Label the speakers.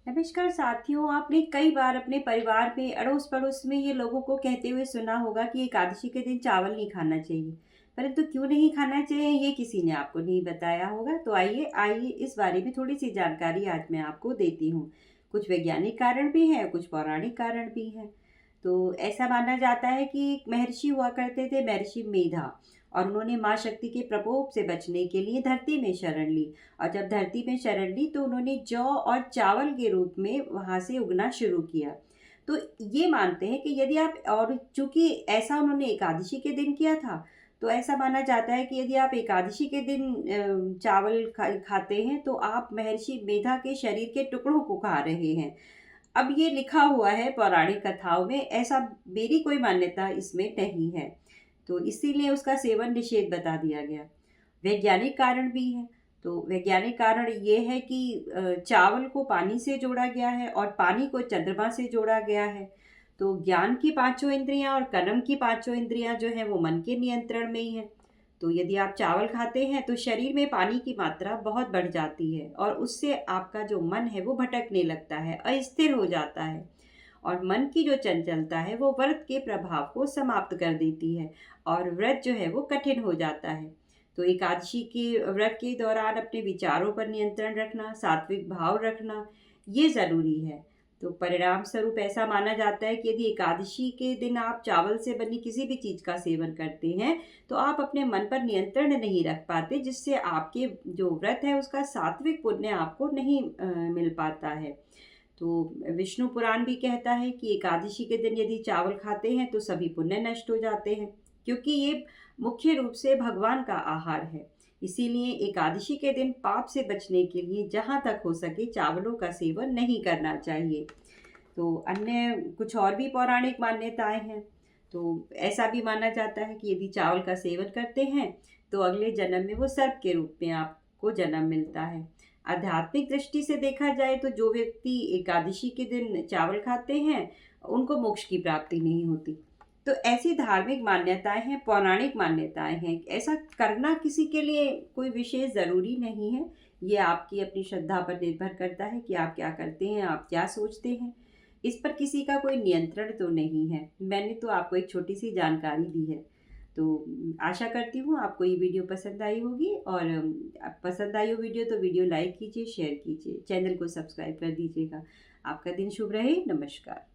Speaker 1: नमस्कार साथियों, आपने कई बार अपने परिवार में अड़ोस पड़ोस में ये लोगों को कहते हुए सुना होगा कि एकादशी के दिन चावल नहीं खाना चाहिए। परंतु क्यों नहीं खाना चाहिए ये किसी ने आपको नहीं बताया होगा। तो आइए आइए इस बारे में थोड़ी सी जानकारी आज मैं आपको देती हूँ। कुछ वैज्ञानिक कारण भी हैं, कुछ पौराणिक कारण भी हैं। तो ऐसा माना जाता है कि एक महर्षि हुआ करते थे, महर्षि मेधा। और उन्होंने माँ शक्ति के प्रकोप से बचने के लिए धरती में शरण ली। और जब धरती में शरण ली तो उन्होंने जौ और चावल के रूप में वहाँ से उगना शुरू किया। तो ये मानते हैं कि यदि आप, और चूंकि ऐसा उन्होंने एकादशी के दिन किया था, तो ऐसा माना जाता है कि यदि आप एकादशी के दिन चावल खाते हैं तो आप महर्षि मेधा के शरीर के टुकड़ों को खा रहे हैं। अब ये लिखा हुआ है पौराणिक कथाओं में, ऐसा मेरी कोई मान्यता इसमें नहीं है। तो इसीलिए उसका सेवन निषेध बता दिया गया। वैज्ञानिक कारण भी है। तो वैज्ञानिक कारण ये है कि चावल को पानी से जोड़ा गया है और पानी को चंद्रमा से जोड़ा गया है। तो ज्ञान की पांचों इंद्रियां और कर्म की पांचों इंद्रियां जो है वो मन के नियंत्रण में ही है। तो यदि आप चावल खाते हैं तो शरीर में पानी की मात्रा बहुत बढ़ जाती है और उससे आपका जो मन है वो भटकने लगता है, अस्थिर हो जाता है। और मन की जो चंचलता है वो व्रत के प्रभाव को समाप्त कर देती है और व्रत जो है वो कठिन हो जाता है। तो एकादशी के व्रत के दौरान अपने विचारों पर नियंत्रण रखना, सात्विक भाव रखना, ये ज़रूरी है। तो परिणाम स्वरूप ऐसा माना जाता है कि यदि एकादशी के दिन आप चावल से बनी किसी भी चीज़ का सेवन करते हैं तो आप अपने मन पर नियंत्रण नहीं रख पाते, जिससे आपके जो व्रत है उसका सात्विक पुण्य आपको नहीं मिल पाता है। तो विष्णु पुराण भी कहता है कि एकादशी के दिन यदि चावल खाते हैं तो सभी पुण्य नष्ट हो जाते हैं, क्योंकि ये मुख्य रूप से भगवान का आहार है। इसीलिए एकादशी के दिन पाप से बचने के लिए जहाँ तक हो सके चावलों का सेवन नहीं करना चाहिए। तो अन्य कुछ और भी पौराणिक मान्यताएं हैं। तो ऐसा भी माना जाता है कि यदि चावल का सेवन करते हैं तो अगले जन्म में वो सर्प के रूप में आपको जन्म मिलता है। आध्यात्मिक दृष्टि से देखा जाए तो जो व्यक्ति एकादशी के दिन चावल खाते हैं उनको मोक्ष की प्राप्ति नहीं होती। तो ऐसी धार्मिक मान्यताएं हैं, पौराणिक मान्यताएं हैं। ऐसा करना किसी के लिए कोई विशेष ज़रूरी नहीं है। ये आपकी अपनी श्रद्धा पर निर्भर करता है कि आप क्या करते हैं, आप क्या सोचते हैं। इस पर किसी का कोई नियंत्रण तो नहीं है। मैंने तो आपको एक छोटी सी जानकारी दी है। तो आशा करती हूँ आपको ये वीडियो पसंद आई होगी। और पसंद आई हो वीडियो तो वीडियो लाइक कीजिए, शेयर कीजिए, चैनल को सब्सक्राइब कर दीजिएगा। आपका दिन शुभ रहे। नमस्कार।